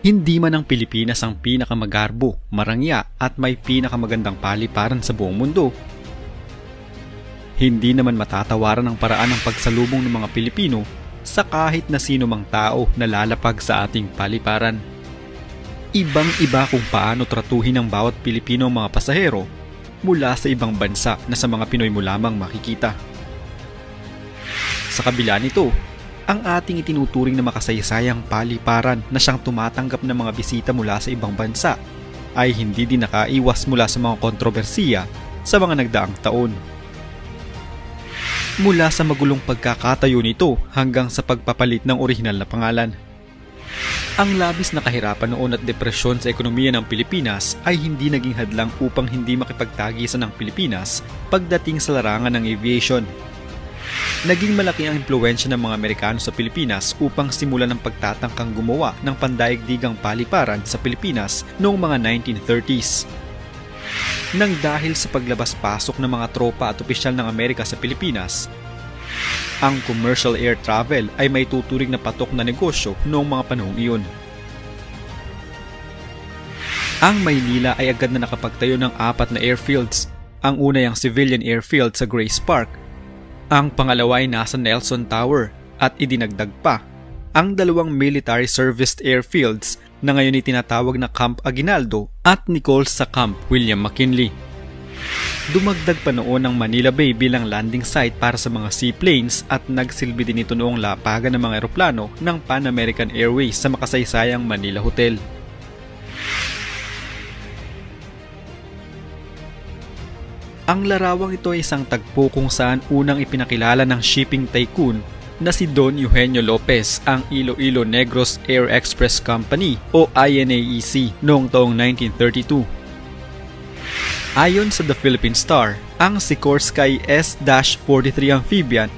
Hindi man ang Pilipinas ang pinakamagarbo, marangya at may pinakamagandang paliparan sa buong mundo, hindi naman matatawaran ang paraan ng pagsalubong ng mga Pilipino sa kahit na sino mang tao na lalapag sa ating paliparan. Ibang-iba kung paano tratuhin ng bawat Pilipino ang mga pasahero mula sa ibang bansa na sa mga Pinoy mo lamang makikita. Sa kabila nito, ang ating itinuturing na makasaysayang paliparan na siyang tumatanggap ng mga bisita mula sa ibang bansa ay hindi din nakaiwas mula sa mga kontrobersiya sa mga nagdaang taon. Mula sa magulong pagkakatayo nito hanggang sa pagpapalit ng orihinal na pangalan. Ang labis na kahirapan noon at depresyon sa ekonomiya ng Pilipinas ay hindi naging hadlang upang hindi makipagtagisan ng Pilipinas pagdating sa larangan ng aviation. Naging malaki ang impluwensya ng mga Amerikano sa Pilipinas upang simulan ang pagtatangkang gumawa ng pandaigdigang paliparan sa Pilipinas noong mga 1930s. Nang dahil sa paglabas-pasok ng mga tropa at opisyal ng Amerika sa Pilipinas, ang commercial air travel ay may tuturing na patok na negosyo noong mga panahong iyon. Ang Maynila ay agad na nakapagtayo ng 4 na airfields. Ang una ay ang civilian airfield sa Grace Park. Ang pangalawa ay nasa Nelson Tower at idinagdag pa ang 2 military serviced airfields na ngayon itinatawag na Camp Aguinaldo at Nichols sa Camp William McKinley. Dumagdag pa noon ang Manila Bay bilang landing site para sa mga seaplanes at nagsilbi din ito noong lapagan ng mga eroplano ng Pan American Airways sa makasaysayang Manila Hotel. Ang larawang ito ay isang tagpo kung saan unang ipinakilala ng shipping tycoon na si Don Eugenio Lopez ang Iloilo Negros Air Express Company o INAEC noong taong 1932. Ayon sa The Philippine Star, ang Sikorsky S-43 amphibian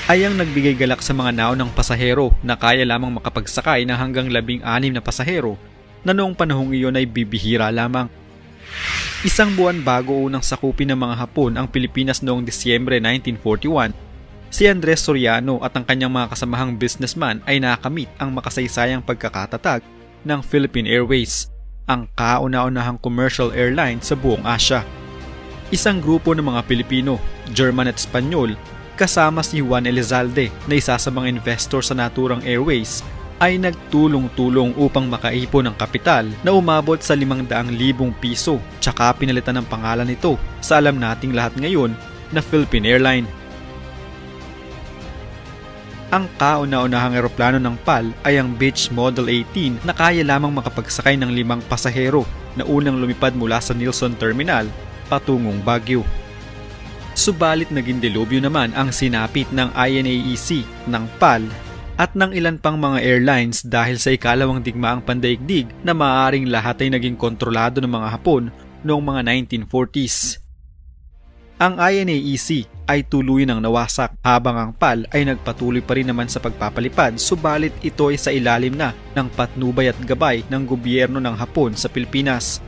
ay ang nagbigay galak sa mga naunang pasahero na kaya lamang makapagsakay ng hanggang 16 na pasahero na noong panahong iyon ay bibihira lamang. Isang buwan bago unang sakupin ng mga Hapon ang Pilipinas noong Disyembre 1941, si Andres Soriano at ang kanyang mga kasamahang businessman ay nakamit ang makasaysayang pagkakatatag ng Philippine Airways, ang kauna-unahang commercial airline sa buong Asya. Isang grupo ng mga Pilipino, German at Espanyol, kasama si Juan Elizalde na isa sa mga investor sa naturang airways, ay nagtulong-tulong upang makaipon ng kapital na umabot sa 500,000 piso tsaka pinalitan ng pangalan nito sa alam nating lahat ngayon na Philippine Airline. Ang kauna-unahang eroplano ng PAL ay ang Beech Model 18 na kaya lamang makapagsakay ng 5 pasahero na unang lumipad mula sa Nilson Terminal patungong Baguio. Subalit naging delubyo naman ang sinapit ng INAEC, ng PAL at ng ilan pang mga airlines dahil sa ikalawang digmaang pandaigdig na maaaring lahat ay naging kontrolado ng mga Hapon noong mga 1940s. Ang INAEC ay tuluyan ng nawasak habang ang PAL ay nagpatuloy pa rin naman sa pagpapalipad, subalit ito ay sa ilalim na ng patnubay at gabay ng gobyerno ng Hapon sa Pilipinas.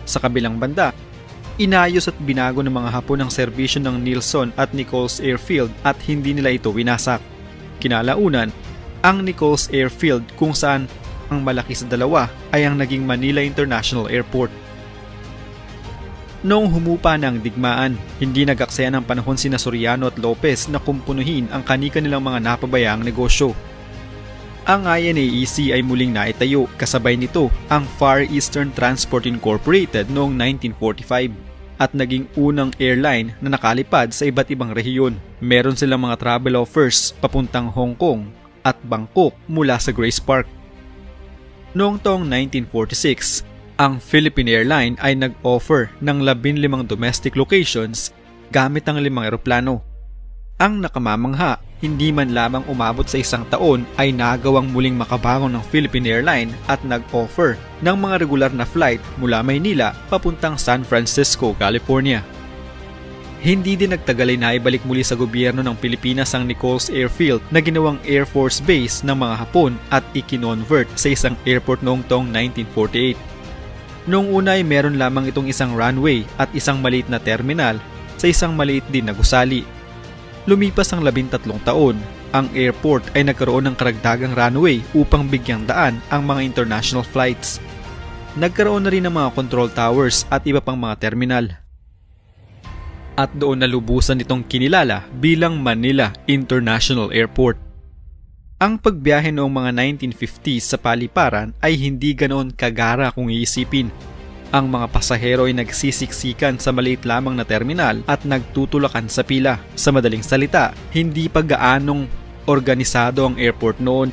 Sa kabilang banda, inayos at binago ng mga Hapon ang serbisyo ng Nilson at Nichols Airfield at hindi nila ito winasak. Kinalaunan, ang Nichols Airfield kung saan ang malaki sa dalawa ay ang naging Manila International Airport. Noong humupa ng digmaan, hindi nag-aksaya ng panahon sina Soriano at Lopez na kumpunuhin ang kani-kanilang mga napabayaang negosyo. Ang INAEC ay muling naitayo, kasabay nito ang Far Eastern Transport Incorporated noong 1945. At naging unang airline na nakalipad sa iba't ibang rehiyon. Meron silang mga travel offers papuntang Hong Kong at Bangkok mula sa Grace Park. Noong taong 1946, ang Philippine Airline ay nag-offer ng 15 domestic locations gamit ang 5 eroplano. Ang nakamamangha, hindi man lamang umabot sa 1 taon ay nagawang muling makabangon ng Philippine Airline at nag-offer ng mga regular na flight mula Maynila papuntang San Francisco, California. Hindi din nagtagal ay naibalik muli sa gobyerno ng Pilipinas ang Nichols Airfield na ginawang Air Force Base ng mga Hapon at ikinonvert sa isang airport noong taong 1948. Noong una ay meron lamang itong isang runway at isang maliit na terminal sa isang maliit din na gusali. Lumipas ang 13 taon ang airport ay nagkaroon ng karagdagang runway upang bigyang daan ang mga international flights. Nagkaroon na rin ng mga control towers at iba pang mga terminal. At doon nalubusan itong kinilala bilang Manila International Airport. Ang pagbiyahe noong mga 1950s sa paliparan ay hindi ganoon kagara kung iisipin. Ang mga pasahero ay nagsisiksikan sa maliit lamang na terminal at nagtutulakan sa pila. Sa madaling salita, hindi pa gaanong organisado ang airport noon.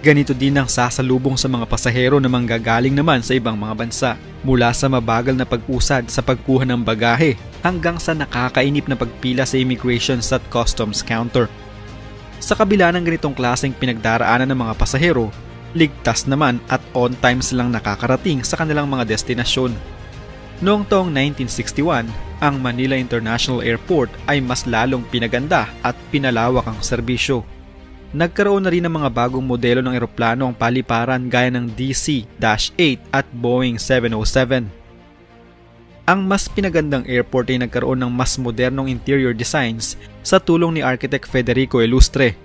Ganito din ang sasalubong sa mga pasahero na manggagaling naman sa ibang mga bansa, mula sa mabagal na pag-usad sa pagkuha ng bagahe hanggang sa nakakainip na pagpila sa immigration at customs counter. Sa kabila ng ganitong klaseng pinagdaraanan ng mga pasahero, ligtas naman at on time silang nakakarating sa kanilang mga destinasyon. Noong taong 1961, ang Manila International Airport ay mas lalong pinaganda at pinalawak ang serbisyo. Nagkaroon na rin ng mga bagong modelo ng eroplano ang paliparan gaya ng DC-8 at Boeing 707. Ang mas pinagandang airport ay nagkaroon ng mas modernong interior designs sa tulong ni Architect Federico Ilustre.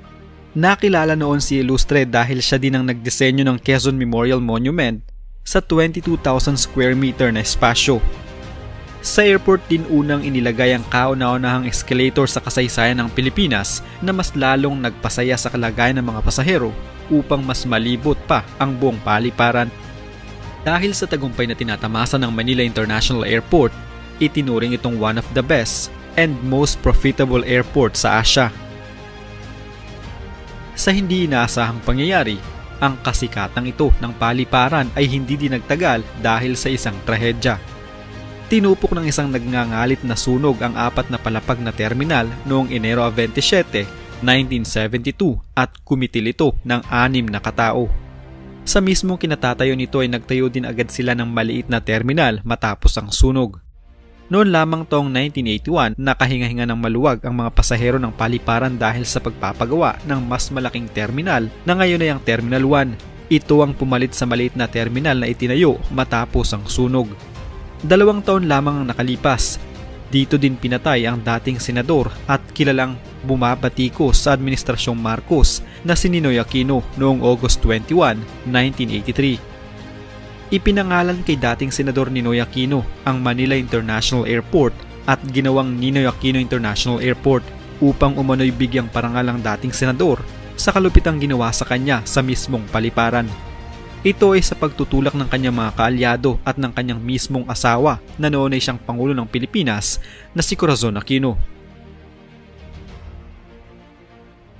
Nakilala noon si Ilustre dahil siya din ang nagdisenyo ng Quezon Memorial Monument sa 22,000 square meter na espasyo. Sa airport din unang inilagay ang kauna-unahang escalator sa kasaysayan ng Pilipinas na mas lalong nagpasaya sa kalagayan ng mga pasahero upang mas malibot pa ang buong paliparan. Dahil sa tagumpay na tinatamasa ng Manila International Airport, itinuring itong one of the best and most profitable airport sa Asia. Sa hindi inaasahang pangyayari, ang kasikatang ito ng paliparan ay hindi din nagtagal dahil sa isang trahedya. Tinupok ng isang nagngangalit na sunog ang 4 na palapag na terminal noong Enero 27, 1972 at kumitil ito ng 6 na katao. Sa mismong kinatatayo nito ay nagtayo din agad sila ng maliit na terminal matapos ang sunog. Noon lamang taong 1981, nakahinga-hinga ng maluwag ang mga pasahero ng paliparan dahil sa pagpapagawa ng mas malaking terminal na ngayon ay ang Terminal 1. Ito ang pumalit sa maliit na terminal na itinayo matapos ang sunog. 2 taon lamang ang nakalipas. Dito din pinatay ang dating senador at kilalang bumabatikos sa Administrasyong Marcos na si Ninoy Aquino noong August 21, 1983. Ipinangalan kay dating senador Ninoy Aquino ang Manila International Airport at ginawang Ninoy Aquino International Airport upang umano'y bigyang parangal ang dating senador sa kalupitang ginawa sa kanya sa mismong paliparan. Ito ay sa pagtutulak ng kanyang mga kaalyado at ng kanyang mismong asawa na noon ay siyang Pangulo ng Pilipinas na si Corazon Aquino.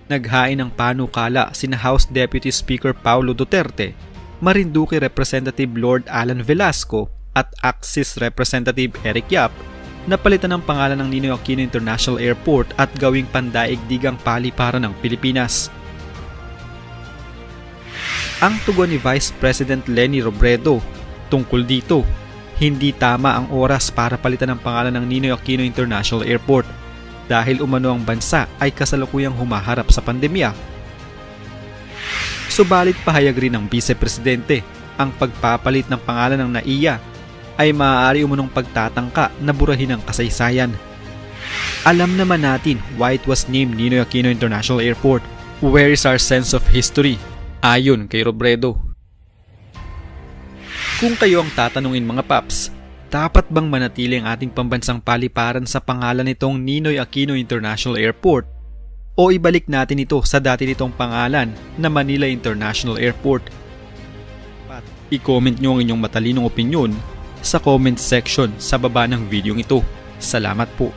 Naghain ng panukala sina House Deputy Speaker Paulo Duterte, Marinduque Representative Lord Alan Velasco at Axis Representative Eric Yap na palitan ang pangalan ng Ninoy Aquino International Airport at gawing pandaigdigang paliparan ng Pilipinas. Ang tugon ni Vice President Leni Robredo tungkol dito, hindi tama ang oras para palitan ang pangalan ng Ninoy Aquino International Airport dahil umano ang bansa ay kasalukuyang humaharap sa pandemya. Subalit pahayag rin ng Vice Presidente, ang pagpapalit ng pangalan ng NAIA ay maaari umunong pagtatangka na burahin ang kasaysayan. Alam naman natin why it was named Ninoy Aquino International Airport. Where is our sense of history? Ayon kay Robredo. Kung kayo ang tatanungin mga paps, dapat bang manatili ang ating pambansang paliparan sa pangalan nitong Ninoy Aquino International Airport o ibalik natin ito sa dati nitong pangalan na Manila International Airport? I-comment nyo ang inyong matalinong opinyon sa comment section sa baba ng video ito. Salamat po.